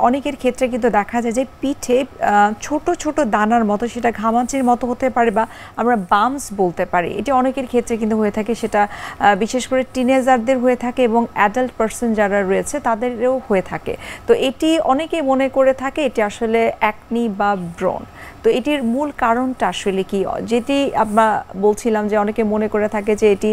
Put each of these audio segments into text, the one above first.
অনেকের ক্ষেত্রে কিন্তু দেখা যায় যে পিঠে ছোট ছোট দানার মতো, সেটা ঘামাচির মতো হতে পারে বা আমরা বাম্পস বলতে পারি, এটি অনেকের ক্ষেত্রে কিন্তু হয়ে থাকে। সেটা বিশেষ করে টিনেজারদের হয়ে থাকে এবং অ্যাডাল্ট পার্সন যারা রয়েছে তাদেরও হয়ে থাকে। তো এটি অনেকেই মনে করে থাকে এটি আসলে অ্যাকনি বা ব্রণ। তো এটির মূল কারণটা আসলে কি, যেটি আমরা বলছিলাম যে অনেকে মনে করে থাকে যে এটি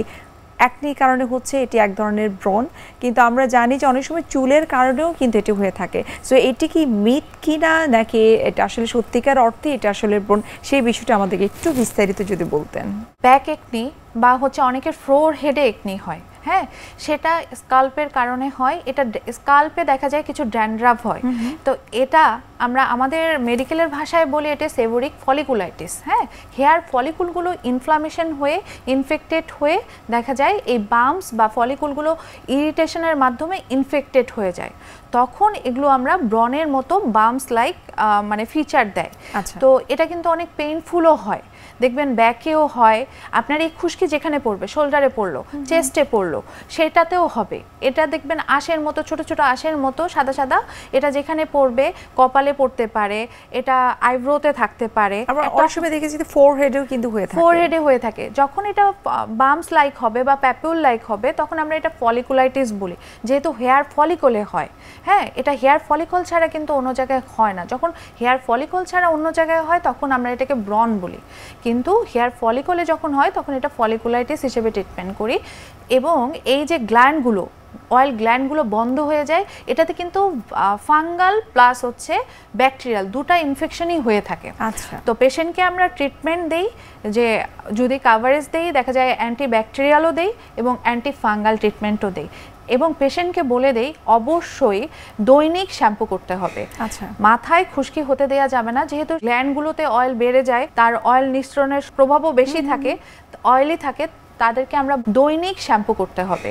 অ্যাকনির কারণে হচ্ছে, এটি এক ধরনের ব্রণ, কিন্তু আমরা জানি যে অনেক সময় চুলের কারণেও কিন্তু এটি হয়ে থাকে। সো এটি কি মিথ কিনা, নাকি এটা আসলে সত্যিকার অর্থে এটা আসলে ব্রণ, সেই বিষয়টা আমাদেরকে একটু বিস্তারিত যদি বলতেন। ব্যাক একনি বা হচ্ছে অনেকের ফ্লোর হেডে একনি হয়, হ্যাঁ, সেটা স্কাল্পের কারণে হয়। এটা স্কাল্পে দেখা যায় কিছু ড্যান্ড্রাফ হয়। তো এটা আমরা আমাদের মেডিকেলের ভাষায় বলি এটা সেবোরিক ফলিকুলাইটিস। হ্যাঁ, হেয়ার ফলিকুলগুলো ইনফ্লামেশন হয়ে ইনফেক্টেড হয়ে দেখা যায় এই বাম্পস বা ফলিকুলগুলো ইরিটেশনের মাধ্যমে ইনফেক্টেড হয়ে যায়। তখন এগুলো আমরা ব্রণের মতো বাম্পস লাইক মানে ফিচার দেয়। তো এটা কিন্তু অনেক পেইনফুলও হয়। দেখবেন ব্যাকেও হয়, আপনার এই খুশকি যেখানে পড়বে, শোল্ডারে পড়লো, চেস্টে পড়লো, সেটাতেও হবে। এটা দেখবেন আঁশের মতো, ছোট ছোট আঁশের মতো সাদা সাদা, এটা যেখানে পড়বে কপালে পড়তে পারে, এটা আইব্রোতে থাকতে পারে। অনেক সময় দেখেছি ফোরহেডেও কিন্তু হয়ে থাকে। ফোরহেডে হয়ে থাকে। যখন এটা বাম্পস লাইক হবে বা প্যাপিউল লাইক হবে তখন আমরা এটা ফলিকুলাইটিস বলি, যেহেতু হেয়ার ফলিকলে হয়। হ্যাঁ, এটা হেয়ার ফলিকল ছাড়া কিন্তু অন্য জায়গায় হয় না। যখন হেয়ার ফলিকল ছাড়া অন্য জায়গায় হয় তখন আমরা এটাকে ব্রণ বলি, কিন্তু হেয়ার ফলিকলে যখন হয় তখন এটা ফলিকুলাইটিস হিসেবে ট্রিটমেন্ট করি। এবং এই যে গ্ল্যান্ডগুলো, অয়েল গ্ল্যান্ডগুলো বন্ধ হয়ে যায়, এটাতে কিন্তু ফাঙ্গাল প্লাস হচ্ছে ব্যাকটেরিয়াল দুটা ইনফেকশনই হয়ে থাকে। তো পেশেন্টকে আমরা ট্রিটমেন্ট দেই, যে যদি কাভারেজ দেই দেখা যায় অ্যান্টি ব্যাকটেরিয়ালও দেই এবং অ্যান্টি ফাঙ্গাল ট্রিটমেন্টও দেই। এবং পেশেন্টকে বলে দেই অবশ্যই দৈনিক শ্যাম্পু করতে হবে। মাথায় খুশকি হতে দেওয়া যাবে না, যেহেতু গ্ল্যান্ডগুলোতে অয়েল বেড়ে যায়, তার অয়েল নিঃসরণের প্রভাবও বেশি থাকে, অয়েলি থাকে, তাদেরকে আমরা দৈনিক শ্যাম্পু করতে হবে।